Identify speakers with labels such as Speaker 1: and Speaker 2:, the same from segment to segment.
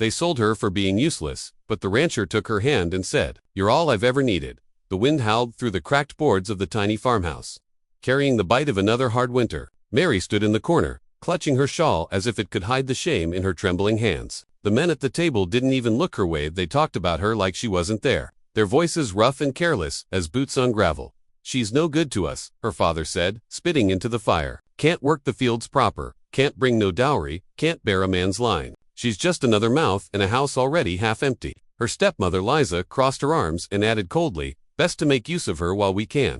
Speaker 1: They sold her for being useless, but the rancher took her hand and said, "You're all I've ever needed." The wind howled through the cracked boards of the tiny farmhouse, carrying the bite of another hard winter. Mary stood in the corner, clutching her shawl as if it could hide the shame in her trembling hands. The men at the table didn't even look her way. They talked about her like she wasn't there, their voices rough and careless as boots on gravel. "She's no good to us," her father said, spitting into the fire. "Can't work the fields proper, can't bring no dowry, can't bear a man's line. She's just another mouth in a house already half empty." Her stepmother Liza crossed her arms and added coldly, "Best to make use of her while we can."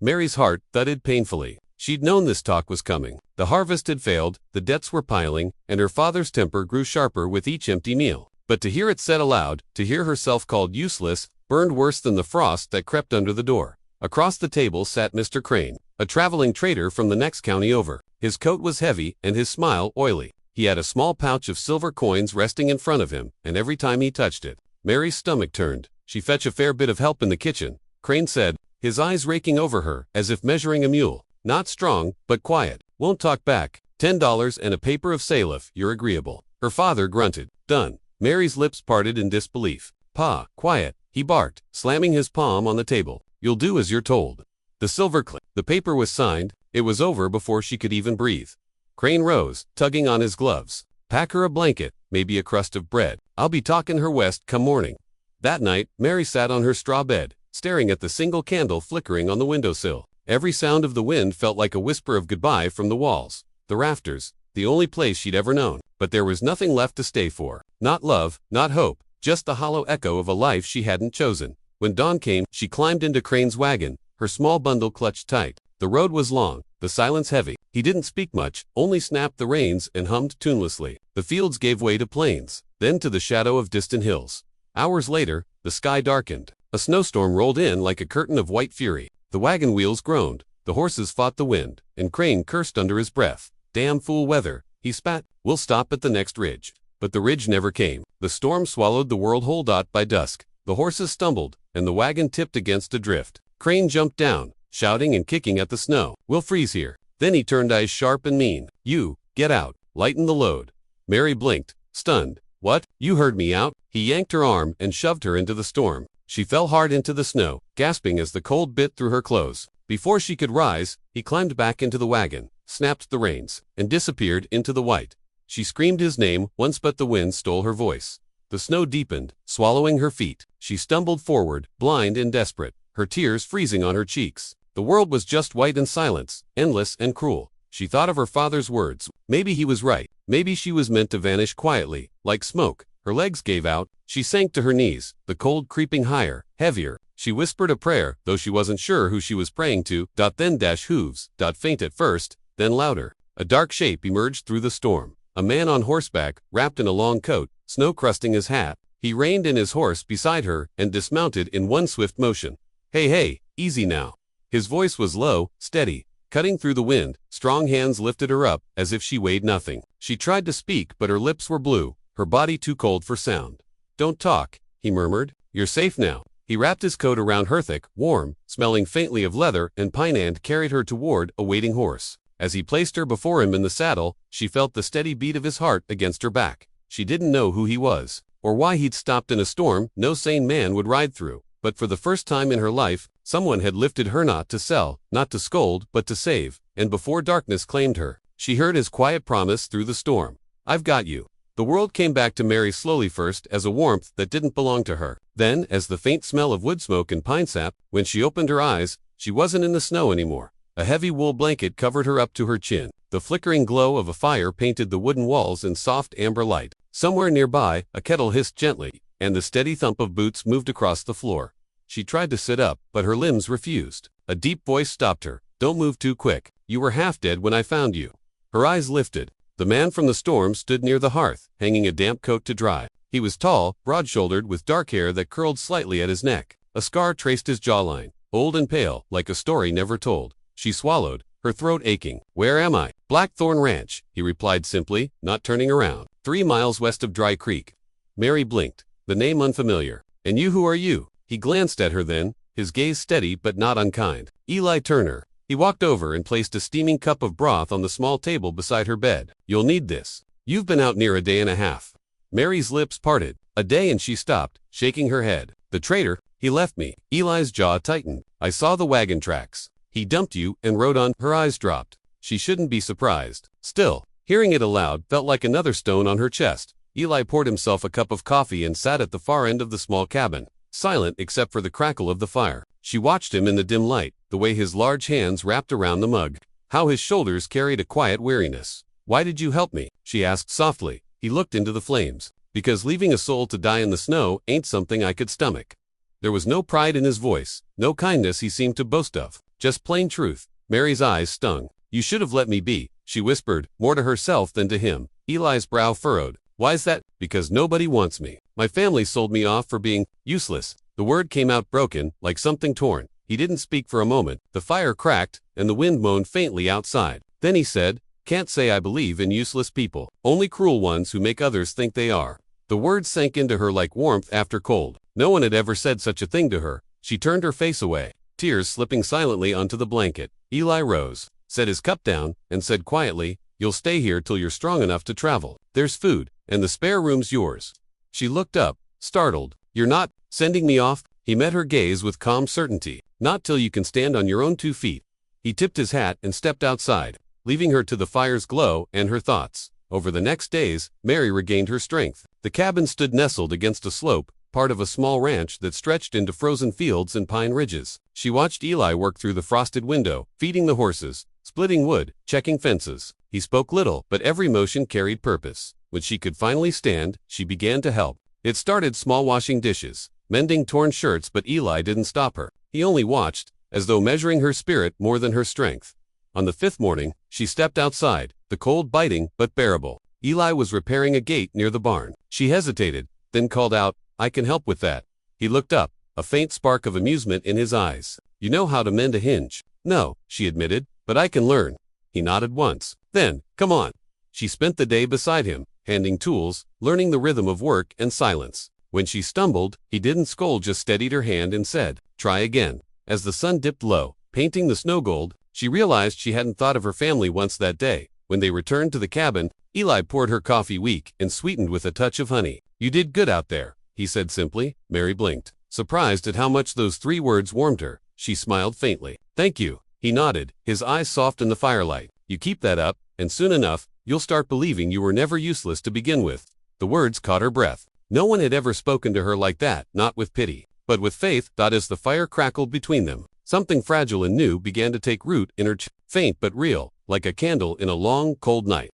Speaker 1: Mary's heart thudded painfully. She'd known this talk was coming. The harvest had failed, the debts were piling, and her father's temper grew sharper with each empty meal. But to hear it said aloud, to hear herself called useless, burned worse than the frost that crept under the door. Across the table sat Mr. Crane, a traveling trader from the next county over. His coat was heavy and his smile oily. He had a small pouch of silver coins resting in front of him, and every time he touched it, Mary's stomach turned. "She fetch a fair bit of help in the kitchen," Crane said, his eyes raking over her as if measuring a mule. "Not strong, but quiet. Won't talk back. $10 and a paper of sale if you're agreeable." Her father grunted. "Done." Mary's lips parted in disbelief. "Pa, quiet," he barked, slamming his palm on the table. "You'll do as you're told." The silver click. The paper was signed. It was over before she could even breathe. Crane rose, tugging on his gloves. "Pack her a blanket, maybe a crust of bread. I'll be talking her west come morning." That night, Mary sat on her straw bed, staring at the single candle flickering on the windowsill. Every sound of the wind felt like a whisper of goodbye from the walls, the rafters, the only place she'd ever known. But there was nothing left to stay for. Not love, not hope, just the hollow echo of a life she hadn't chosen. When dawn came, she climbed into Crane's wagon, her small bundle clutched tight. The road was long, the silence heavy. He didn't speak much, only snapped the reins and hummed tunelessly. The fields gave way to plains, then to the shadow of distant hills. Hours later, the sky darkened. A snowstorm rolled in like a curtain of white fury. The wagon wheels groaned, the horses fought the wind, and Crane cursed under his breath. "Damn fool weather," he spat. "We'll stop at the next ridge." But the ridge never came. The storm swallowed the world whole. By dusk, the horses stumbled, and the wagon tipped against a drift. Crane jumped down, shouting and kicking at the snow. "We'll freeze here." Then he turned eyes sharp and mean. "You, get out, lighten the load." Mary blinked, stunned. "What? You heard me out?" He yanked her arm and shoved her into the storm. She fell hard into the snow, gasping as the cold bit through her clothes. Before she could rise, he climbed back into the wagon, snapped the reins, and disappeared into the white. She screamed his name once, but the wind stole her voice. The snow deepened, swallowing her feet. She stumbled forward, blind and desperate, her tears freezing on her cheeks. The world was just white and silence, endless and cruel. She thought of her father's words. Maybe he was right. Maybe she was meant to vanish quietly, like smoke. Her legs gave out. She sank to her knees, the cold creeping higher, heavier. She whispered a prayer, though she wasn't sure who she was praying to. Then hooves. Faint at first, then louder. A dark shape emerged through the storm. A man on horseback, wrapped in a long coat, snow crusting his hat. He reined in his horse beside her and dismounted in one swift motion. Hey, easy now." His voice was low, steady, cutting through the wind. Strong hands lifted her up, as if she weighed nothing. She tried to speak, but her lips were blue, her body too cold for sound. "Don't talk," he murmured. "You're safe now." He wrapped his coat around her thick, warm, smelling faintly of leather and pine, and carried her toward a waiting horse. As he placed her before him in the saddle, she felt the steady beat of his heart against her back. She didn't know who he was, or why he'd stopped in a storm no sane man would ride through. But for the first time in her life, someone had lifted her, not to sell, not to scold, but to save. And before darkness claimed her, she heard his quiet promise through the storm. "I've got you." The world came back to Mary slowly, first as a warmth that didn't belong to her, then as the faint smell of wood smoke and pine sap. When she opened her eyes, she wasn't in the snow anymore. A heavy wool blanket covered her up to her chin. The flickering glow of a fire painted the wooden walls in soft amber light. Somewhere nearby, a kettle hissed gently, and the steady thump of boots moved across the floor. She tried to sit up, but her limbs refused. A deep voice stopped her. "Don't move too quick. You were half dead when I found you." Her eyes lifted. The man from the storm stood near the hearth, hanging a damp coat to dry. He was tall, broad-shouldered, with dark hair that curled slightly at his neck. A scar traced his jawline, old and pale, like a story never told. She swallowed, her throat aching. "Where am I?" "Blackthorn Ranch," he replied simply, not turning around. 3 miles west of Dry Creek. Mary blinked, the name unfamiliar. "And you, who are you?" He glanced at her then, his gaze steady but not unkind. "Eli Turner." He walked over and placed a steaming cup of broth on the small table beside her bed. "You'll need this. You've been out near a day and a half." Mary's lips parted. A day and she stopped, shaking her head. The traitor, he left me. Eli's jaw tightened. I saw the wagon tracks. He dumped you and rode on. Her eyes dropped. She shouldn't be surprised. Still, hearing it aloud felt like another stone on her chest. Eli poured himself a cup of coffee and sat at the far end of the small cabin, silent except for the crackle of the fire. She watched him in the dim light, the way his large hands wrapped around the mug, how his shoulders carried a quiet weariness. "Why did you help me?" she asked softly. He looked into the flames. "Because leaving a soul to die in the snow ain't something I could stomach." There was no pride in his voice, no kindness he seemed to boast of, just plain truth. Mary's eyes stung. "You should have let me be," she whispered, more to herself than to him. Eli's brow furrowed. "Why's that?" "Because nobody wants me. My family sold me off for being useless." The word came out broken, like something torn. He didn't speak for a moment. The fire cracked, and the wind moaned faintly outside. Then he said, "Can't say I believe in useless people. Only cruel ones who make others think they are." The words sank into her like warmth after cold. No one had ever said such a thing to her. She turned her face away, tears slipping silently onto the blanket. Eli rose, set his cup down, and said quietly, "You'll stay here till you're strong enough to travel. There's food, and the spare room's yours." She looked up, startled. "You're not sending me off?" He met her gaze with calm certainty. "Not till you can stand on your own 2 feet." He tipped his hat and stepped outside, leaving her to the fire's glow and her thoughts. Over the next days, Mary regained her strength. The cabin stood nestled against a slope, part of a small ranch that stretched into frozen fields and pine ridges. She watched Eli work through the frosted window, feeding the horses, splitting wood, checking fences. He spoke little, but every motion carried purpose. When she could finally stand, she began to help. It started small, washing dishes, mending torn shirts, but Eli didn't stop her. He only watched, as though measuring her spirit more than her strength. On the 5th morning, she stepped outside, the cold biting but bearable. Eli was repairing a gate near the barn. She hesitated, then called out, "I can help with that." He looked up, a faint spark of amusement in his eyes. "You know how to mend a hinge?" "No," she admitted, "but I can learn." He nodded once. "Then, come on." She spent the day beside him, handing tools, learning the rhythm of work and silence. When she stumbled, he didn't scold, just steadied her hand and said, "Try again." As the sun dipped low, painting the snow gold, she realized she hadn't thought of her family once that day. When they returned to the cabin, Eli poured her coffee, weak and sweetened with a touch of honey. "You did good out there," he said simply. Mary blinked, surprised at how much those 3 words warmed her. She smiled faintly. "Thank you." He nodded, his eyes soft in the firelight. "You keep that up, and soon enough, you'll start believing you were never useless to begin with." The words caught her breath. No one had ever spoken to her like that, not with pity, but with faith. As the fire crackled between them, something fragile and new began to take root in her faint but real, like a candle in a long, cold night.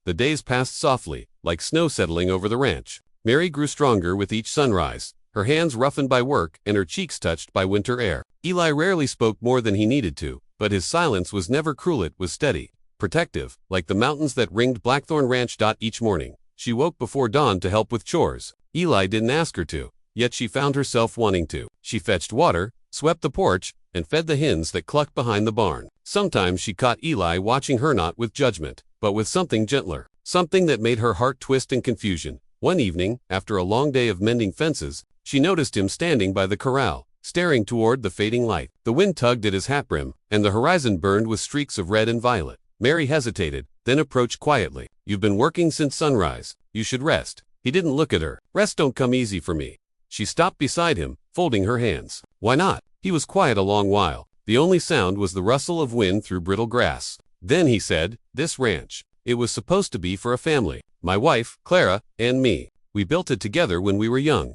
Speaker 1: The days passed softly, like snow settling over the ranch. Mary grew stronger with each sunrise, her hands roughened by work and her cheeks touched by winter air. Eli rarely spoke more than he needed to, but his silence was never cruel. It was steady, protective, like the mountains that ringed Blackthorn Ranch. Each morning, she woke before dawn to help with chores. Eli didn't ask her to, yet she found herself wanting to. She fetched water, swept the porch, and fed the hens that clucked behind the barn. Sometimes she caught Eli watching her, not with judgment, but with something gentler, something that made her heart twist in confusion. One evening, after a long day of mending fences, she noticed him standing by the corral, staring toward the fading light. The wind tugged at his hat brim, and the horizon burned with streaks of red and violet. Mary hesitated, then approached quietly. "You've been working since sunrise. You should rest." He didn't look at her. "Rest don't come easy for me." She stopped beside him, folding her hands. "Why not?" He was quiet a long while. The only sound was the rustle of wind through brittle grass. Then he said, "This ranch, it was supposed to be for a family. My wife, Clara, and me. We built it together when we were young."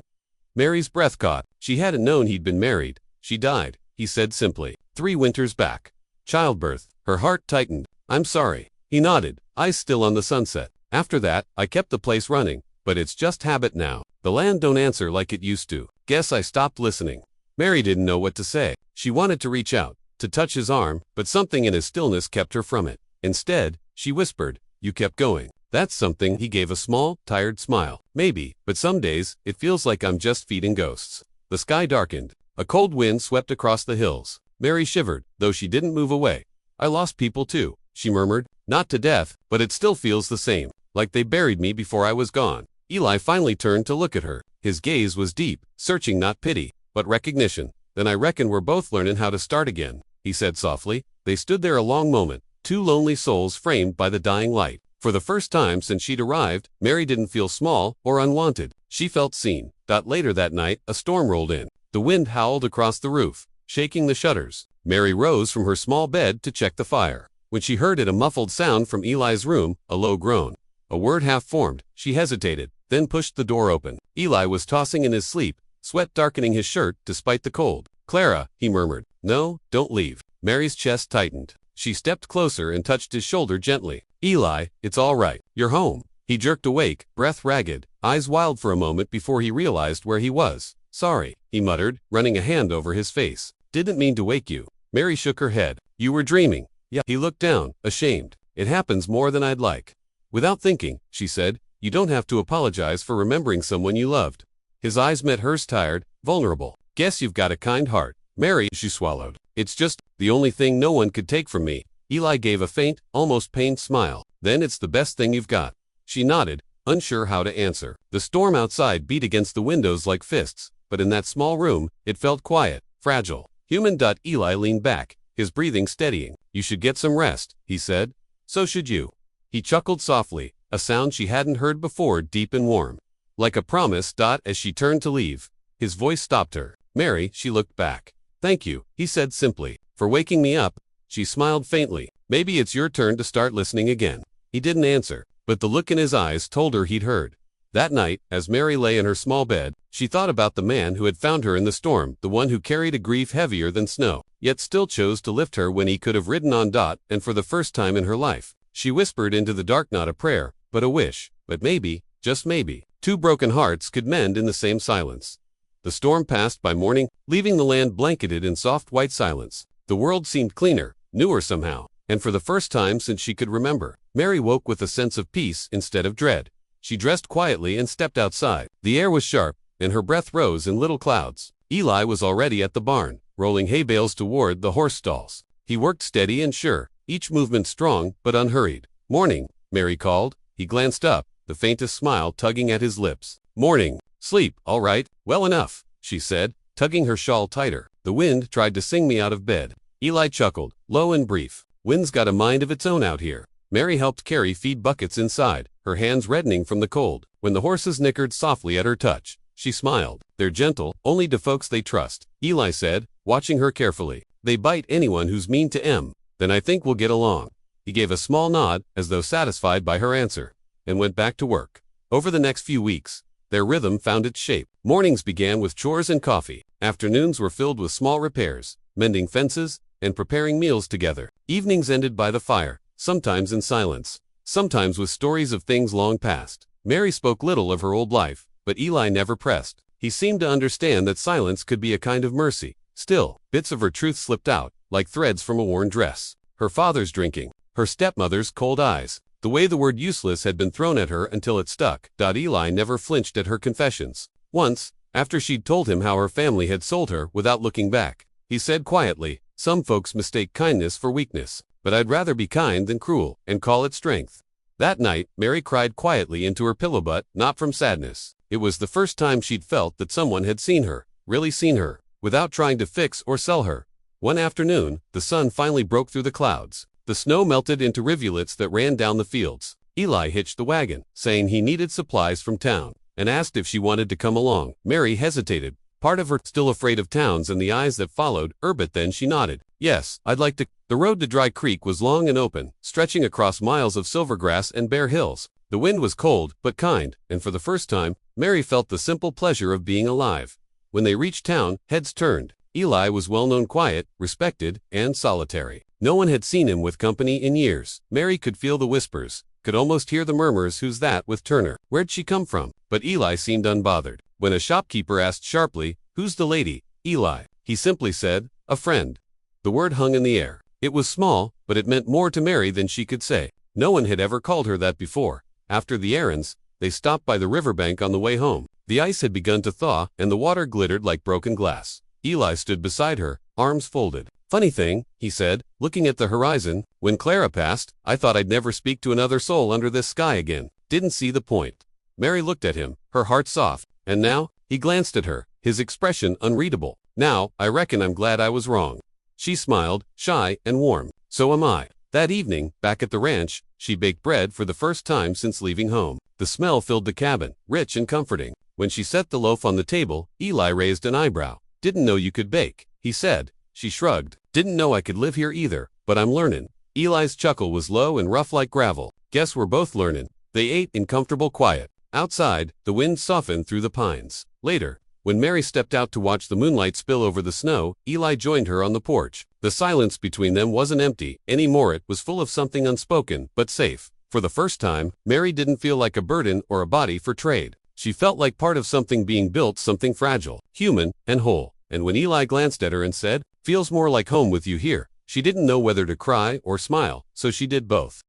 Speaker 1: Mary's breath caught. She hadn't known he'd been married. "She died," he said simply, "3 winters back. Childbirth." Her heart tightened. "I'm sorry." He nodded, eyes still on the sunset. "After that, I kept the place running, but it's just habit now. The land don't answer like it used to. Guess I stopped listening." Mary didn't know what to say. She wanted to reach out, to touch his arm, but something in his stillness kept her from it. Instead, she whispered, "You kept going." "That's something." He gave a small, tired smile. "Maybe, but some days, it feels like I'm just feeding ghosts." The sky darkened. A cold wind swept across the hills. Mary shivered, though she didn't move away. "I lost people too," she murmured. "Not to death, but it still feels the same, like they buried me before I was gone." Eli finally turned to look at her. His gaze was deep, searching, not pity, but recognition. "Then I reckon we're both learning how to start again," he said softly. They stood there a long moment, 2 lonely souls framed by the dying light. For the first time since she'd arrived, Mary didn't feel small or unwanted. She felt seen. Later that night, a storm rolled in. The wind howled across the roof, shaking the shutters. Mary rose from her small bed to check the fire. When she heard it, a muffled sound from Eli's room, a low groan. A word half formed. She hesitated, then pushed the door open. Eli was tossing in his sleep, sweat darkening his shirt despite the cold. "Clara," he murmured. "No, don't leave." Mary's chest tightened. She stepped closer and touched his shoulder gently. "Eli, it's all right. You're home." He jerked awake, breath ragged, eyes wild for a moment before he realized where he was. "Sorry," he muttered, running a hand over his face. "Didn't mean to wake you." Mary shook her head. "You were dreaming." "Yeah." He looked down, ashamed. "It happens more than I'd like." Without thinking, she said, "You don't have to apologize for remembering someone you loved." His eyes met hers, tired, vulnerable. "Guess you've got a kind heart." "Mary," she swallowed. "It's just the only thing no one could take from me." Eli gave a faint, almost pained smile. "Then it's the best thing you've got." She nodded, unsure how to answer. The storm outside beat against the windows like fists, but in that small room, it felt quiet, fragile, human. Eli leaned back, his breathing steadying. "You should get some rest," he said. "So should you." He chuckled softly, a sound she hadn't heard before, deep and warm. Like a promise. As she turned to leave, his voice stopped her. "Mary," she looked back. "Thank you," he said simply, "for waking me up." She smiled faintly. "Maybe it's your turn to start listening again." He didn't answer, but the look in his eyes told her he'd heard. That night, as Mary lay in her small bed, she thought about the man who had found her in the storm, the one who carried a grief heavier than snow, yet still chose to lift her when he could have ridden on. And for the first time in her life, she whispered into the dark, not a prayer, but a wish. But maybe, just maybe, two broken hearts could mend in the same silence. The storm passed by morning, leaving the land blanketed in soft white silence. The world seemed cleaner, newer somehow, and for the first time since she could remember, Mary woke with a sense of peace instead of dread. She dressed quietly and stepped outside. The air was sharp, and her breath rose in little clouds. Eli was already at the barn, rolling hay bales toward the horse stalls. He worked steady and sure, each movement strong but unhurried. "Morning," Mary called. He glanced up, the faintest smile tugging at his lips. "Morning. Sleep, all right, well enough," she said, tugging her shawl tighter. "The wind tried to sing me out of bed." Eli chuckled, low and brief. "Wind's got a mind of its own out here." Mary helped carry feed buckets inside, her hands reddening from the cold. When the horses nickered softly at her touch, she smiled. "They're gentle, only to folks they trust," Eli said, watching her carefully. "They bite anyone who's mean to them." "Then I think we'll get along." He gave a small nod, as though satisfied by her answer, and went back to work. Over the next few weeks, their rhythm found its shape. Mornings began with chores and coffee. Afternoons were filled with small repairs, mending fences, and preparing meals together. Evenings ended by the fire, sometimes in silence, sometimes with stories of things long past. Mary spoke little of her old life, but Eli never pressed. He seemed to understand that silence could be a kind of mercy. Still, bits of her truth slipped out, like threads from a worn dress. Her father's drinking, her stepmother's cold eyes, the way the word useless had been thrown at her until it stuck. Eli never flinched at her confessions. Once, after she'd told him how her family had sold her without looking back, he said quietly, "Some folks mistake kindness for weakness, but I'd rather be kind than cruel, and call it strength." That night, Mary cried quietly into her pillow, but not from sadness. It was the first time she'd felt that someone had seen her, really seen her, without trying to fix or sell her. One afternoon, the sun finally broke through the clouds. The snow melted into rivulets that ran down the fields. Eli hitched the wagon, saying he needed supplies from town, and asked if she wanted to come along. Mary hesitated, part of her still afraid of towns and the eyes that followed, but then she nodded. "Yes, I'd like to." The road to Dry Creek was long and open, stretching across miles of silver grass and bare hills. The wind was cold, but kind, and for the first time, Mary felt the simple pleasure of being alive. When they reached town, heads turned. Eli was well-known, quiet, respected, and solitary. No one had seen him with company in years. Mary could feel the whispers, could almost hear the murmurs. "Who's that with Turner? Where'd she come from?" But Eli seemed unbothered. When a shopkeeper asked sharply, "Who's the lady, Eli?" he simply said, "A friend." The word hung in the air. It was small, but it meant more to Mary than she could say. No one had ever called her that before. After the errands, they stopped by the riverbank on the way home. The ice had begun to thaw, and the water glittered like broken glass. Eli stood beside her, arms folded. "Funny thing," he said, looking at the horizon, "when Clara passed, I thought I'd never speak to another soul under this sky again. Didn't see the point." Mary looked at him, her heart soft. "And now?" He glanced at her, his expression unreadable. "Now, I reckon I'm glad I was wrong." She smiled, shy and warm. "So am I." That evening, back at the ranch, she baked bread for the first time since leaving home. The smell filled the cabin, rich and comforting. When she set the loaf on the table, Eli raised an eyebrow. "Didn't know you could bake," he said. She shrugged. "Didn't know I could live here either, but I'm learnin'." Eli's chuckle was low and rough like gravel. "Guess we're both learnin'." They ate in comfortable quiet. Outside, the wind softened through the pines. Later, when Mary stepped out to watch the moonlight spill over the snow, Eli joined her on the porch. The silence between them wasn't empty anymore. It was full of something unspoken, but safe. For the first time, Mary didn't feel like a burden or a body for trade. She felt like part of something being built, something fragile, human, and whole. And when Eli glanced at her and said, "Feels more like home with you here," she didn't know whether to cry or smile, so she did both.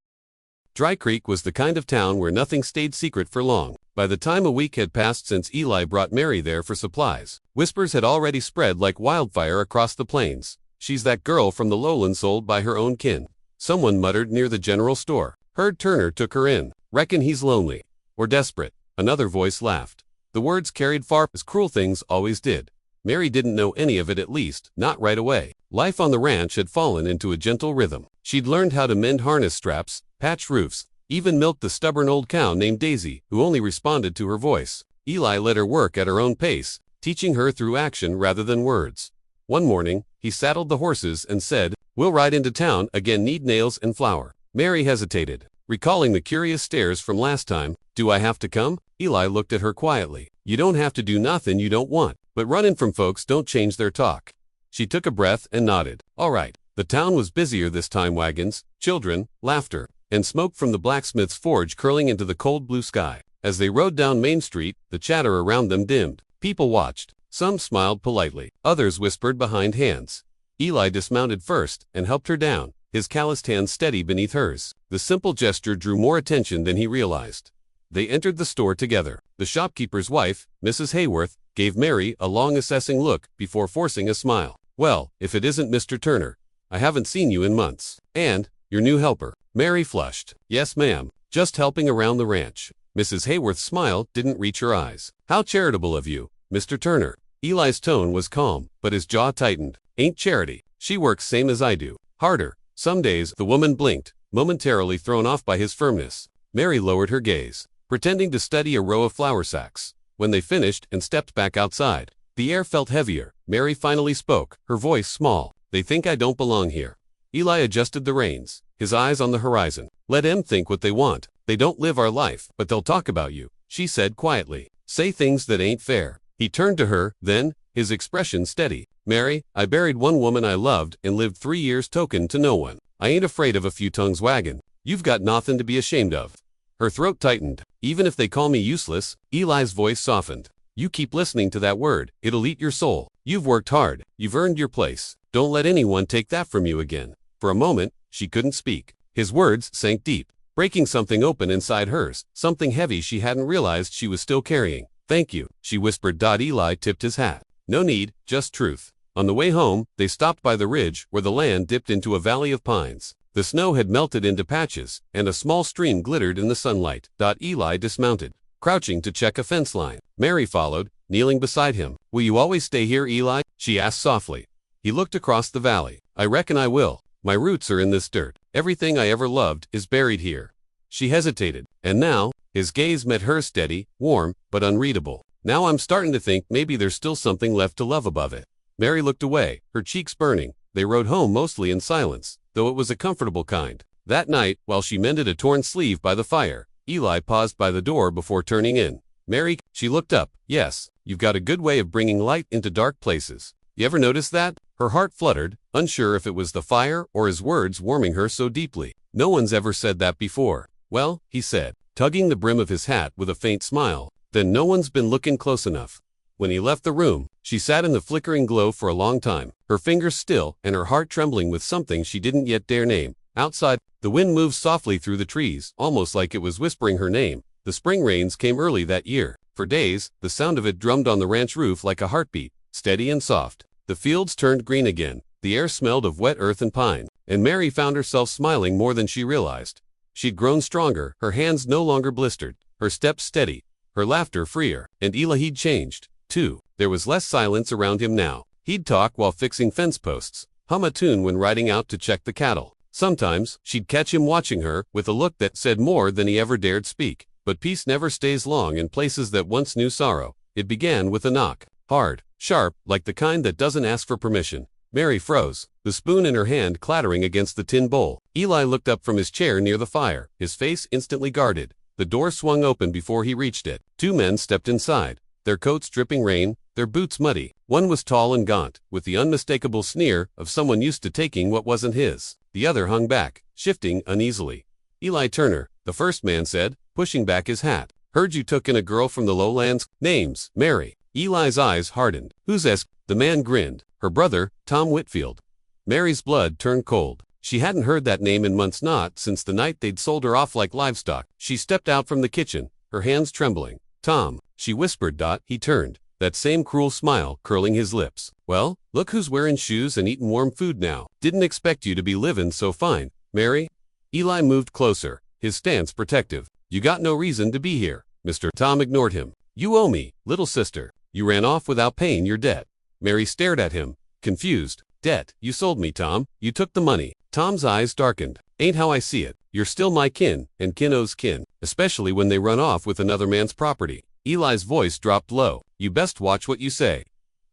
Speaker 1: Dry Creek was the kind of town where nothing stayed secret for long. By the time a week had passed since Eli brought Mary there for supplies, whispers had already spread like wildfire across the plains. "She's that girl from the lowlands sold by her own kin," someone muttered near the general store. "Heard Turner took her in. Reckon he's lonely. Or desperate," another voice laughed. The words carried far, as cruel things always did. Mary didn't know any of it, at least, not right away. Life on the ranch had fallen into a gentle rhythm. She'd learned how to mend harness straps, patch roofs, even milked the stubborn old cow named Daisy, who only responded to her voice. Eli let her work at her own pace, teaching her through action rather than words. One morning, he saddled the horses and said, "We'll ride into town again, need nails and flour." Mary hesitated, recalling the curious stares from last time. "Do I have to come?" Eli looked at her quietly. "You don't have to do nothing you don't want, but running from folks don't change their talk." She took a breath and nodded. "All right." The town was busier this time, wagons, children, laughter, and smoke from the blacksmith's forge curling into the cold blue sky. As they rode down Main Street, the chatter around them dimmed. People watched. Some smiled politely. Others whispered behind hands. Eli dismounted first and helped her down, his calloused hands steady beneath hers. The simple gesture drew more attention than he realized. They entered the store together. The shopkeeper's wife, Mrs. Hayworth, gave Mary a long assessing look before forcing a smile. "Well, if it isn't Mr. Turner. I haven't seen you in months. And, your new helper." Mary flushed. "Yes, ma'am. Just helping around the ranch." Mrs. Hayworth's smile didn't reach her eyes. "How charitable of you, Mr. Turner." Eli's tone was calm, but his jaw tightened. "Ain't charity. She works same as I do. Harder. Some days." The woman blinked, momentarily thrown off by his firmness. Mary lowered her gaze, pretending to study a row of flour sacks. When they finished and stepped back outside, the air felt heavier. Mary finally spoke, her voice small. "They think I don't belong here." Eli adjusted the reins, his eyes on the horizon. "Let 'em think what they want. They don't live our life, but they'll talk about you," she said quietly. "Say things that ain't fair." He turned to her, then, his expression steady. "Mary, I buried one woman I loved and lived 3 years token to no one. I ain't afraid of a few tongues waggin'. You've got nothin' to be ashamed of." Her throat tightened. "Even if they call me useless," Eli's voice softened. "You keep listening to that word, it'll eat your soul. You've worked hard, you've earned your place. Don't let anyone take that from you again." For a moment, she couldn't speak. His words sank deep, breaking something open inside hers, something heavy she hadn't realized she was still carrying. "Thank you," she whispered. Eli tipped his hat. "No need, just truth." On the way home, they stopped by the ridge where the land dipped into a valley of pines. The snow had melted into patches, and a small stream glittered in the sunlight. Eli dismounted, crouching to check a fence line. Mary followed, kneeling beside him. "Will you always stay here, Eli?" she asked softly. He looked across the valley. "I reckon I will. My roots are in this dirt. Everything I ever loved is buried here." She hesitated, and now, his gaze met hers, steady, warm, but unreadable. "Now I'm starting to think maybe there's still something left to love above it." Mary looked away, her cheeks burning. They rode home mostly in silence, though it was a comfortable kind. That night, while she mended a torn sleeve by the fire, Eli paused by the door before turning in. "Mary," she looked up. "Yes, you've got a good way of bringing light into dark places. You ever notice that?" Her heart fluttered, unsure if it was the fire or his words warming her so deeply. "No one's ever said that before." "Well," he said, tugging the brim of his hat with a faint smile, "then no one's been looking close enough." When he left the room, she sat in the flickering glow for a long time, her fingers still and her heart trembling with something she didn't yet dare name. Outside, the wind moved softly through the trees, almost like it was whispering her name. The spring rains came early that year. For days, the sound of it drummed on the ranch roof like a heartbeat, steady and soft. The fields turned green again, the air smelled of wet earth and pine, and Mary found herself smiling more than she realized. She'd grown stronger, her hands no longer blistered, her steps steady, her laughter freer. And Eli'd changed, too. There was less silence around him now. He'd talk while fixing fence posts, hum a tune when riding out to check the cattle, Sometimes, she'd catch him watching her, with a look that said more than he ever dared speak. But peace never stays long in places that once knew sorrow. It began with a knock. Hard, sharp, like the kind that doesn't ask for permission. Mary froze, the spoon in her hand clattering against the tin bowl. Eli looked up from his chair near the fire, his face instantly guarded. The door swung open before he reached it. Two men stepped inside, their coats dripping rain, their boots muddy. One was tall and gaunt, with the unmistakable sneer of someone used to taking what wasn't his. The other hung back, shifting uneasily. Eli Turner, the first man said, pushing back his hat. Heard you took in a girl from the lowlands. Name's Mary. Eli's eyes hardened. Who's es? The man grinned. Her brother, Tom Whitfield. Mary's blood turned cold. She hadn't heard that name in months, not since the night they'd sold her off like livestock. She stepped out from the kitchen, her hands trembling. Tom, she whispered. He turned, that same cruel smile curling his lips. Well, look who's wearing shoes and eating warm food now. Didn't expect you to be living so fine, Mary. Eli moved closer, his stance protective. You got no reason to be here, Mr. Tom ignored him. You owe me, little sister. You ran off without paying your debt. Mary stared at him, confused. Debt? You sold me, Tom. You took the money. Tom's eyes darkened. Ain't how I see it. You're still my kin, and kin owes kin, especially when they run off with another man's property. Eli's voice dropped low. You best watch what you say.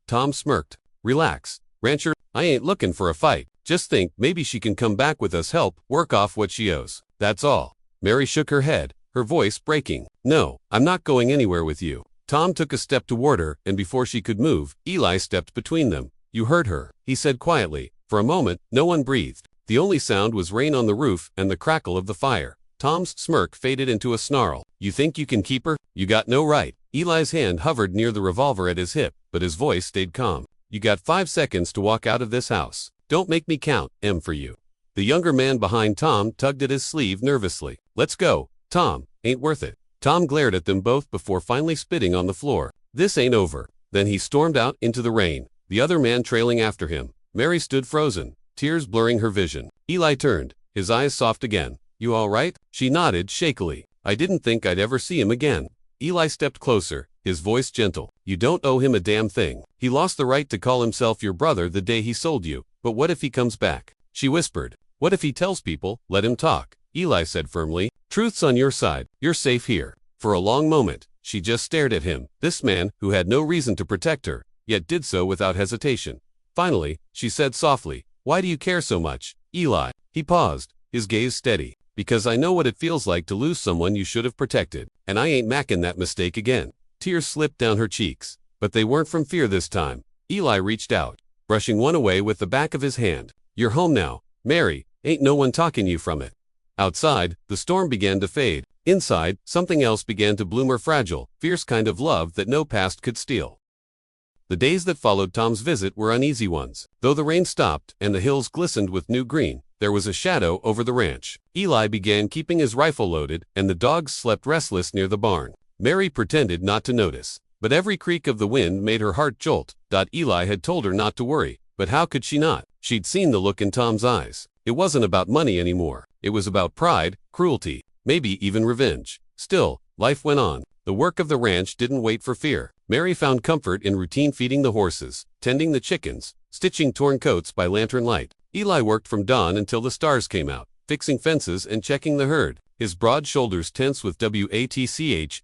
Speaker 1: Tom smirked. Relax, rancher. I ain't looking for a fight. Just think, maybe she can come back with us help, work off what she owes. That's all. Mary shook her head, her voice breaking. No, I'm not going anywhere with you. Tom took a step toward her, and before she could move, Eli stepped between them. You heard her, he said quietly. For a moment, no one breathed. The only sound was rain on the roof and the crackle of the fire. Tom's smirk faded into a snarl. You think you can keep her? You got no right. Eli's hand hovered near the revolver at his hip, but his voice stayed calm. You got 5 seconds to walk out of this house. Don't make me count, for you. The younger man behind Tom tugged at his sleeve nervously. Let's go, Tom. Ain't worth it. Tom glared at them both before finally spitting on the floor. This ain't over. Then he stormed out into the rain, the other man trailing after him. Mary stood frozen, tears blurring her vision. Eli turned, his eyes soft again. You all right? She nodded shakily. I didn't think I'd ever see him again. Eli stepped closer, his voice gentle. You don't owe him a damn thing. He lost the right to call himself your brother the day he sold you. But what if he comes back? She whispered. What if he tells people? Let him talk. Eli said firmly. Truth's on your side. You're safe here. For a long moment, she just stared at him. This man, who had no reason to protect her, yet did so without hesitation. Finally, she said softly, why do you care so much, Eli? He paused, his gaze steady. Because I know what it feels like to lose someone you should have protected, and I ain't making that mistake again. Tears slipped down her cheeks, but they weren't from fear this time. Eli reached out, brushing one away with the back of his hand. You're home now, Mary. Ain't no one talking you from it. Outside, the storm began to fade. Inside, something else began to bloom, a fragile, fierce kind of love that no past could steal. The days that followed Tom's visit were uneasy ones. Though the rain stopped and the hills glistened with new green, there was a shadow over the ranch. Eli began keeping his rifle loaded, and the dogs slept restless near the barn. Mary pretended not to notice, but every creak of the wind made her heart jolt. Eli had told her not to worry, but how could she not? She'd seen the look in Tom's eyes. It wasn't about money anymore. It was about pride, cruelty, maybe even revenge. Still, life went on. The work of the ranch didn't wait for fear. Mary found comfort in routine feeding the horses, tending the chickens, stitching torn coats by lantern light. Eli worked from dawn until the stars came out, fixing fences and checking the herd, his broad shoulders tense with WATCHFULNESS.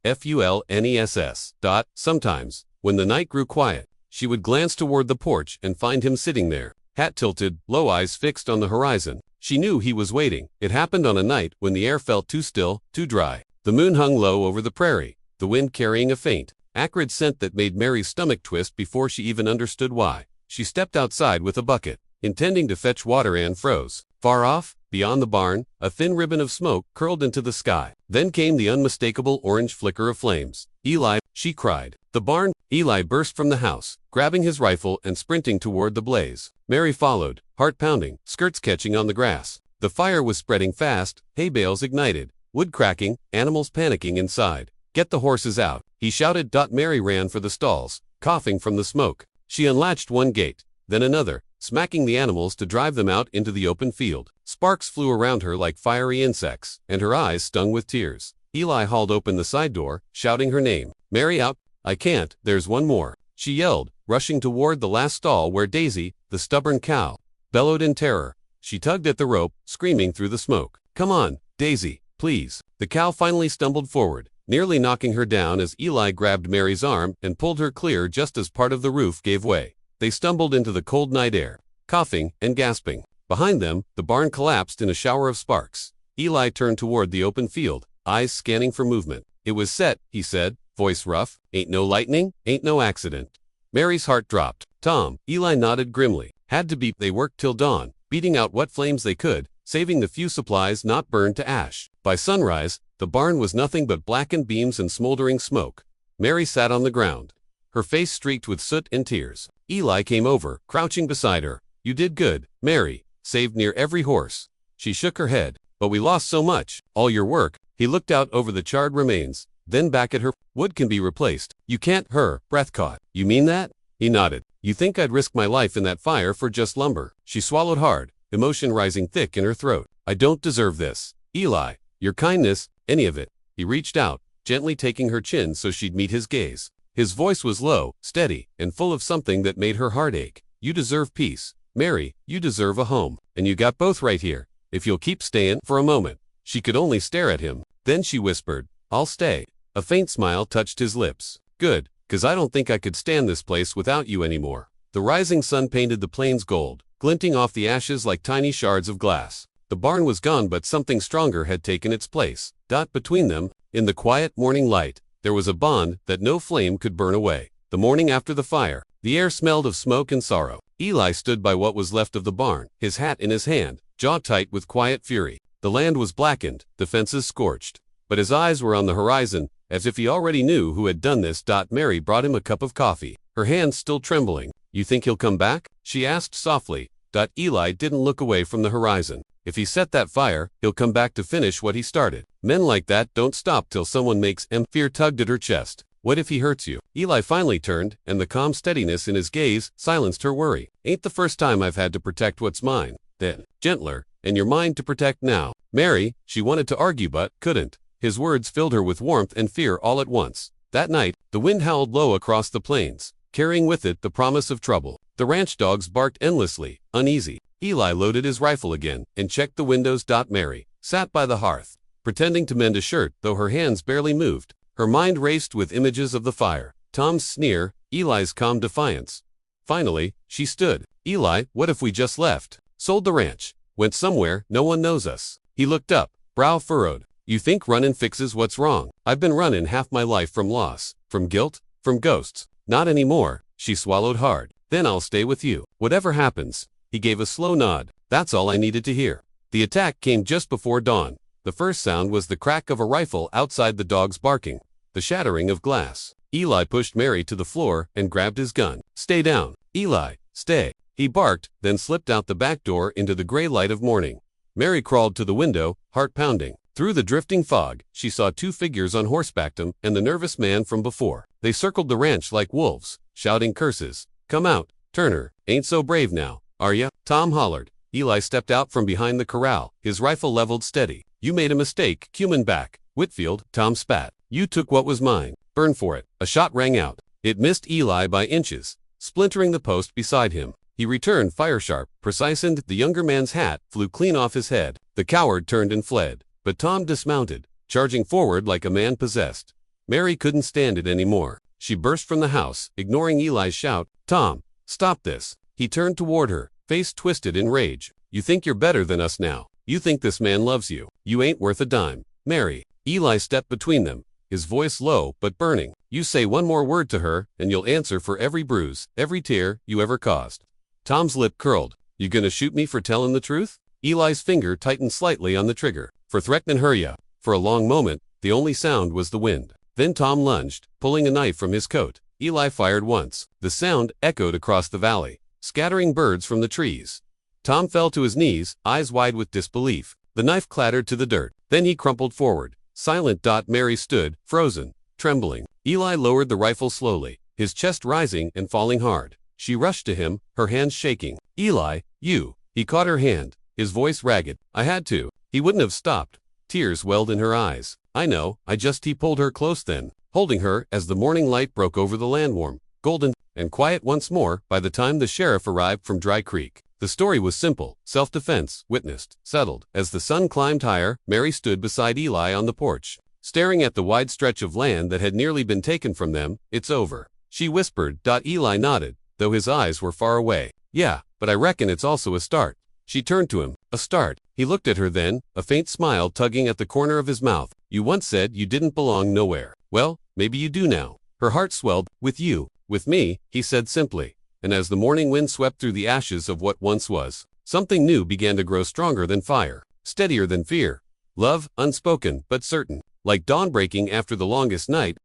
Speaker 1: Sometimes, when the night grew quiet, she would glance toward the porch and find him sitting there, hat tilted, low eyes fixed on the horizon. She knew he was waiting. It happened on a night when the air felt too still, too dry. The moon hung low over the prairie, the wind carrying a faint, acrid scent that made Mary's stomach twist before she even understood why. She stepped outside with a bucket, intending to fetch water, and froze. Far off, beyond the barn, a thin ribbon of smoke curled into the sky. Then came the unmistakable orange flicker of flames. Eli, she cried. The barn. Eli burst from the house, grabbing his rifle and sprinting toward the blaze. Mary followed, heart pounding, skirts catching on the grass. The fire was spreading fast, hay bales ignited, wood cracking, animals panicking inside. Get the horses out, he shouted. Mary ran for the stalls, coughing from the smoke. She unlatched one gate, then another, smacking the animals to drive them out into the open field. Sparks flew around her like fiery insects, and her eyes stung with tears. Eli hauled open the side door, shouting her name. Mary, out. I can't, there's one more, she yelled, rushing toward the last stall where Daisy, the stubborn cow, bellowed in terror. She tugged at the rope, screaming through the smoke. "Come on, Daisy, please." The cow finally stumbled forward, nearly knocking her down as Eli grabbed Mary's arm and pulled her clear just as part of the roof gave way. They stumbled into the cold night air, coughing and gasping. Behind them, the barn collapsed in a shower of sparks. Eli turned toward the open field, eyes scanning for movement. "It was set," he said, voice rough. "Ain't no lightning, ain't no accident." Mary's heart dropped. "Tom," Eli nodded grimly. "Had to be." They worked till dawn, beating out what flames they could, saving the few supplies not burned to ash. By sunrise, the barn was nothing but blackened beams and smoldering smoke. Mary sat on the ground, her face streaked with soot and tears. Eli came over, crouching beside her. "You did good, Mary. Saved near every horse." She shook her head. "But we lost so much. All your work." He looked out over the charred remains, then back at her. "Wood can be replaced." "You can't." Her breath caught. "You mean that?" He nodded. "You think I'd risk my life in that fire for just lumber?" She swallowed hard, emotion rising thick in her throat. "I don't deserve this. Eli, your kindness, any of it." He reached out, gently taking her chin so she'd meet his gaze. His voice was low, steady, and full of something that made her heart ache. "You deserve peace. Mary, you deserve a home. And you got both right here. If you'll keep staying." For a moment, she could only stare at him. Then she whispered, "I'll stay." A faint smile touched his lips. "Good, 'cause I don't think I could stand this place without you anymore." The rising sun painted the plains gold, glinting off the ashes like tiny shards of glass. The barn was gone, but something stronger had taken its place. Between them, in the quiet morning light, there was a bond that no flame could burn away. The morning after the fire, the air smelled of smoke and sorrow. Eli stood by what was left of the barn, his hat in his hand, jaw tight with quiet fury. The land was blackened, the fences scorched, but his eyes were on the horizon, as if he already knew who had done this. Mary brought him a cup of coffee, her hands still trembling. "You think he'll come back?" she asked softly. Eli didn't look away from the horizon. "If he set that fire, he'll come back to finish what he started. Men like that don't stop till someone makes em." Fear tugged at her chest. "What if he hurts you?" Eli finally turned, and the calm steadiness in his gaze silenced her worry. "Ain't the first time I've had to protect what's mine." Then, gentler, "And you're mine to protect now." Mary, she wanted to argue but couldn't. His words filled her with warmth and fear all at once. That night, the wind howled low across the plains, carrying with it the promise of trouble. The ranch dogs barked endlessly, uneasy. Eli loaded his rifle again and checked the windows. Mary sat by the hearth, pretending to mend a shirt, though her hands barely moved. Her mind raced with images of the fire, Tom's sneer, Eli's calm defiance. Finally, she stood. "Eli, what if we just left? Sold the ranch, went somewhere no one knows us?" He looked up, brow furrowed. "You think runnin' fixes what's wrong? I've been runnin' half my life from loss, from guilt, from ghosts. Not anymore." She swallowed hard. "Then I'll stay with you. Whatever happens." He gave a slow nod. "That's all I needed to hear." The attack came just before dawn. The first sound was the crack of a rifle outside, the dogs barking, the shattering of glass. Eli pushed Mary to the floor and grabbed his gun. "Stay down, Eli, stay." He barked, then slipped out the back door into the gray light of morning. Mary crawled to the window, heart pounding. Through the drifting fog, she saw two figures on horseback, Tom and the nervous man from before. They circled the ranch like wolves, shouting curses. "Come out, Turner, ain't so brave now, are ya?" Tom hollered. Eli stepped out from behind the corral, his rifle leveled steady. "You made a mistake, Cumin back. Whitfield," Tom spat. "You took what was mine. Burn for it." A shot rang out. It missed Eli by inches, splintering the post beside him. He returned fire sharp, precise, and the younger man's hat flew clean off his head. The coward turned and fled, but Tom dismounted, charging forward like a man possessed. Mary couldn't stand it anymore. She burst from the house, ignoring Eli's shout. "Tom, stop this." He turned toward her, face twisted in rage. "You think you're better than us now. You think this man loves you. You ain't worth a dime, Mary." Eli stepped between them, his voice low but burning. "You say one more word to her, and you'll answer for every bruise, every tear you ever caused." Tom's lip curled. "You gonna shoot me for telling the truth?" Eli's finger tightened slightly on the trigger. "For threatening her, ya." For a long moment, the only sound was the wind. Then Tom lunged, pulling a knife from his coat. Eli fired once. The sound echoed across the valley, scattering birds from the trees. Tom fell to his knees, eyes wide with disbelief. The knife clattered to the dirt. Then he crumpled forward, silent. Mary stood, frozen, trembling. Eli lowered the rifle slowly, his chest rising and falling hard. She rushed to him, her hands shaking. "Eli, you." He caught her hand, his voice ragged. "I had to." He wouldn't have stopped. Tears welled in her eyes. "I know, He pulled her close then, holding her as the morning light broke over the land, warm, golden, and quiet once more. By the time the sheriff arrived from Dry Creek, The story was simple: self-defense, witnessed, settled. As the sun climbed higher, Mary stood beside Eli on the porch, staring at the wide stretch of land that had nearly been taken from them. It's over, she whispered. Eli nodded, though his eyes were far away. Yeah, but I reckon it's also a start. She turned to him. A start. He looked at her then, a faint smile tugging at the corner of his mouth. You once said you didn't belong nowhere. Well, maybe you do now. Her heart swelled. With you. With me, he said simply. And as the morning wind swept through the ashes of what once was, something new began to grow, stronger than fire, steadier than fear. Love, unspoken but certain, like dawn breaking after the longest night.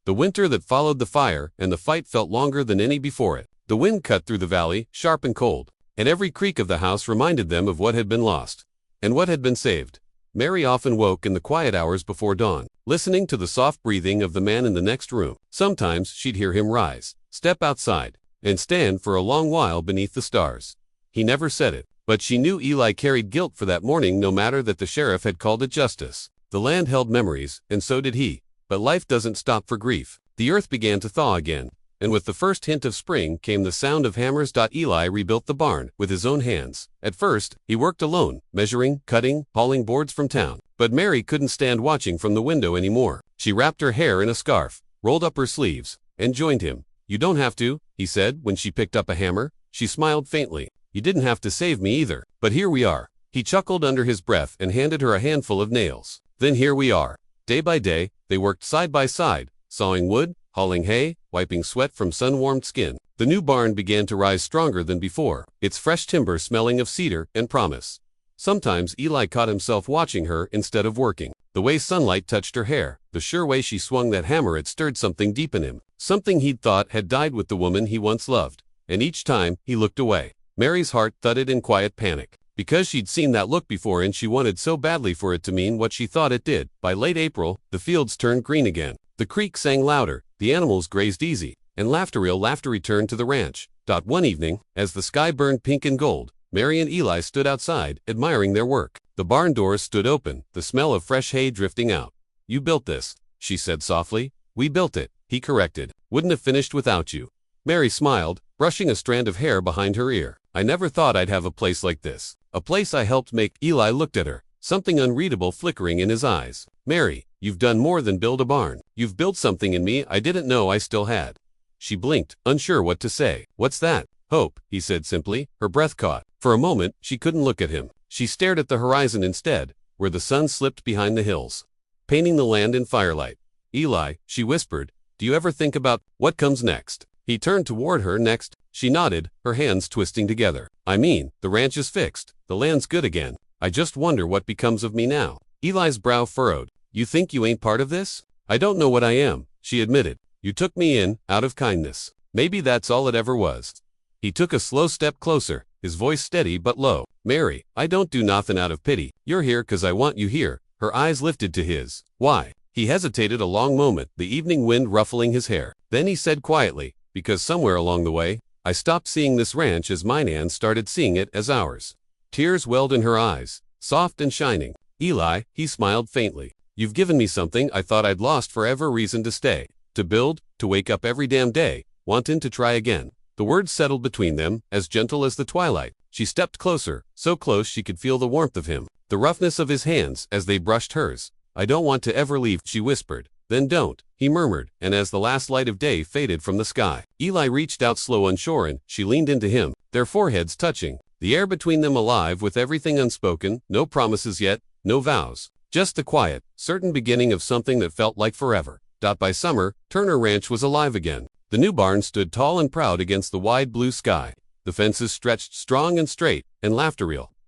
Speaker 1: The winter that followed the fire and the fight felt longer than any before it. The wind cut through the valley, sharp and cold, and every creak of the house reminded them of what had been lost and what had been saved. Mary often woke in the quiet hours before dawn, listening to the soft breathing of the man in the next room. Sometimes she'd hear him rise, step outside, and stand for a long while beneath the stars. He never said it, but she knew Eli carried guilt for that morning, no matter that the sheriff had called it justice. The land held memories, and so did he. But life doesn't stop for grief. The earth began to thaw again, and with the first hint of spring came the sound of hammers. Eli rebuilt the barn with his own hands. At first, he worked alone, measuring, cutting, hauling boards from town. But Mary couldn't stand watching from the window anymore. She wrapped her hair in a scarf, rolled up her sleeves, and joined him. You don't have to, he said when she picked up a hammer. She smiled faintly. You didn't have to save me either. But here we are. He chuckled under his breath and handed her a handful of nails. Then here we are. Day by day, they worked side by side, sawing wood, hauling hay, wiping sweat from sun-warmed skin. The new barn began to rise stronger than before, its fresh timber smelling of cedar and promise. Sometimes Eli caught himself watching her instead of working. The way sunlight touched her hair, the sure way she swung that hammer, it stirred something deep in him. Something he'd thought had died with the woman he once loved. And each time, he looked away, Mary's heart thudded in quiet panic. Because she'd seen that look before and she wanted so badly for it to mean what she thought it did. By late April, the fields turned green again. The creek sang louder, the animals grazed easy, and laughter returned to the ranch. One evening, as the sky burned pink and gold, Mary and Eli stood outside, admiring their work. The barn doors stood open, the smell of fresh hay drifting out. You built this, she said softly. We built it, he corrected. Wouldn't have finished without you. Mary smiled, brushing a strand of hair behind her ear. I never thought I'd have a place like this. A place I helped make. Eli looked at her, something unreadable flickering in his eyes. Mary, you've done more than build a barn. You've built something in me I didn't know I still had. She blinked, unsure what to say. What's that? Hope, he said simply. Her breath caught. For a moment, she couldn't look at him. She stared at the horizon instead, where the sun slipped behind the hills, painting the land in firelight. Eli, she whispered, do you ever think about what comes next? He turned toward her. Next? She nodded, her hands twisting together. I mean, the ranch is fixed. The land's good again. I just wonder what becomes of me now. Eli's brow furrowed. You think you ain't part of this? I don't know what I am, she admitted. You took me in, out of kindness. Maybe that's all it ever was. He took a slow step closer, his voice steady but low. Mary, I don't do nothin' out of pity. You're here 'cause I want you here. Her eyes lifted to his. Why? He hesitated a long moment, the evening wind ruffling his hair. Then he said quietly, because somewhere along the way, I stopped seeing this ranch as mine and started seeing it as ours. Tears welled in her eyes, soft and shining. Eli, he smiled faintly. You've given me something I thought I'd lost forever, reason to stay, to build, to wake up every damn day, wantin' to try again. The words settled between them, as gentle as the twilight. She stepped closer, so close she could feel the warmth of him, the roughness of his hands as they brushed hers. I don't want to ever leave, she whispered. Then don't, he murmured, and as the last light of day faded from the sky, Eli reached out slow unsure and she leaned into him, their foreheads touching, the air between them alive with everything unspoken, no promises yet, no vows, just the quiet, certain beginning of something that felt like forever. By summer, Turner Ranch was alive again. The new barn stood tall and proud against the wide blue sky. The fences stretched strong and straight, and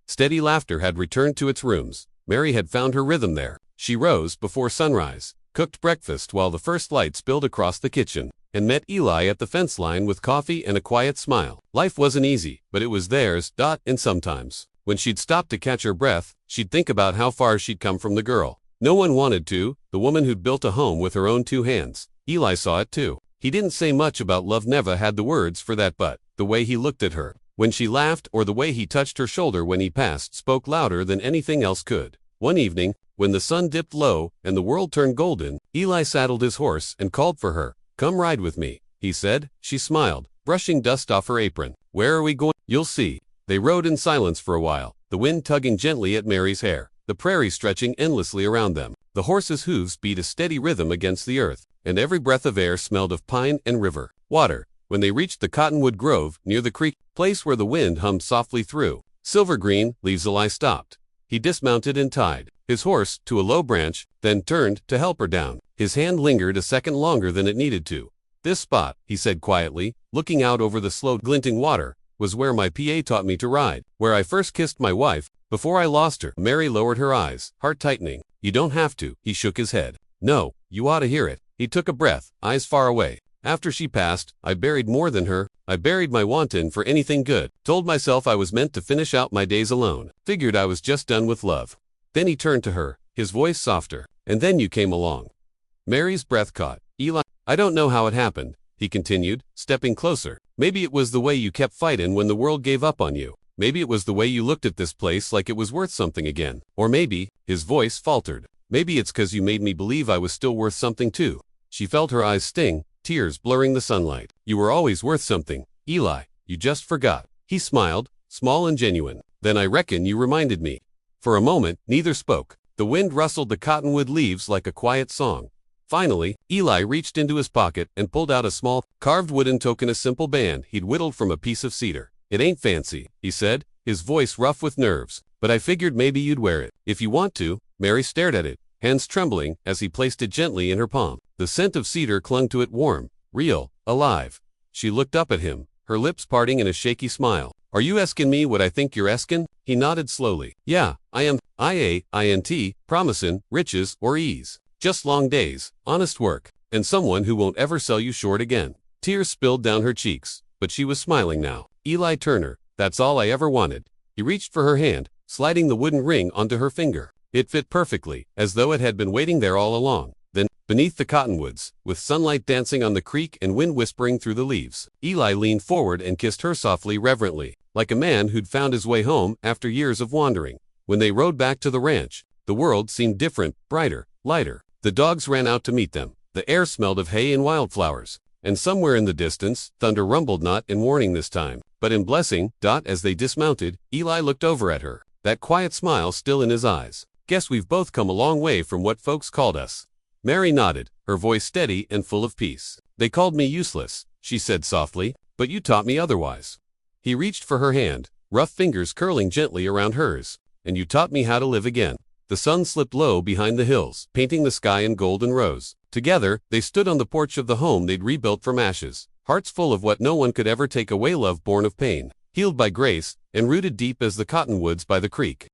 Speaker 1: steady laughter had returned to its rooms. Mary had found her rhythm there. She rose before sunrise, cooked breakfast while the first light spilled across the kitchen, and met Eli at the fence line with coffee and a quiet smile. Life wasn't easy, but it was theirs. And sometimes, when she'd stop to catch her breath, she'd think about how far she'd come from the girl no one wanted to, the woman who'd built a home with her own two hands. Eli saw it too. He didn't say much about love, never had the words for that, but the way he looked at her when she laughed or the way he touched her shoulder when he passed spoke louder than anything else could. One evening, when the sun dipped low and the world turned golden, Eli saddled his horse and called for her. Come ride with me, he said. She smiled, brushing dust off her apron. Where are we going? You'll see. They rode in silence for a while, the wind tugging gently at Mary's hair, the prairie stretching endlessly around them. The horses' hooves beat a steady rhythm against the earth, and every breath of air smelled of pine and river water. When they reached the cottonwood grove near the creek, place where the wind hummed softly through silver green leaves, Eli stopped. He dismounted and tied his horse to a low branch, then turned to help her down. His hand lingered a second longer than it needed to. "This spot," he said quietly, looking out over the slow glinting water, "was where my PA taught me to ride, where I first kissed my wife, before I lost her." Mary lowered her eyes, heart tightening. "You don't have to," he shook his head. "No, you ought to hear it." He took a breath, eyes far away. "After she passed, I buried more than her. I buried my wanton for anything good. Told myself I was meant to finish out my days alone. Figured I was just done with love." Then he turned to her, his voice softer. "And then you came along." Mary's breath caught. "Eli, I don't know how it happened," he continued, stepping closer. "Maybe it was the way you kept fighting when the world gave up on you. Maybe it was the way you looked at this place like it was worth something again. Or maybe," his voice faltered, "maybe it's 'cause you made me believe I was still worth something too." She felt her eyes sting, tears blurring the sunlight. "You were always worth something, Eli. You just forgot." He smiled, small and genuine. "Then I reckon you reminded me." For a moment, neither spoke. The wind rustled the cottonwood leaves like a quiet song. Finally, Eli reached into his pocket and pulled out a small, carved wooden token, a simple band he'd whittled from a piece of cedar. "It ain't fancy," he said, his voice rough with nerves, "but I figured maybe you'd wear it, if you want to." Mary stared at it, hands trembling, as he placed it gently in her palm. The scent of cedar clung to it, warm, real, alive. She looked up at him, her lips parting in a shaky smile. "Are you askin' me what I think you're askin'?" He nodded slowly. "Yeah, I am. I ain't promisin' riches or ease. Just long days, honest work, and someone who won't ever sell you short again." Tears spilled down her cheeks, but she was smiling now. "Eli Turner, that's all I ever wanted." He reached for her hand, sliding the wooden ring onto her finger. It fit perfectly, as though it had been waiting there all along. Then, beneath the cottonwoods, with sunlight dancing on the creek and wind whispering through the leaves, Eli leaned forward and kissed her softly, reverently, like a man who'd found his way home after years of wandering. When they rode back to the ranch, the world seemed different, brighter, lighter. The dogs ran out to meet them. The air smelled of hay and wildflowers. And somewhere in the distance, thunder rumbled, not in warning this time, but in blessing. As they dismounted, Eli looked over at her, that quiet smile still in his eyes. "Guess we've both come a long way from what folks called us." Mary nodded, her voice steady and full of peace. "They called me useless," she said softly, "but you taught me otherwise." He reached for her hand, rough fingers curling gently around hers. "And you taught me how to live again." The sun slipped low behind the hills, painting the sky in gold and rose. Together, they stood on the porch of the home they'd rebuilt from ashes, hearts full of what no one could ever take away, love born of pain, healed by grace, and rooted deep as the cottonwoods by the creek.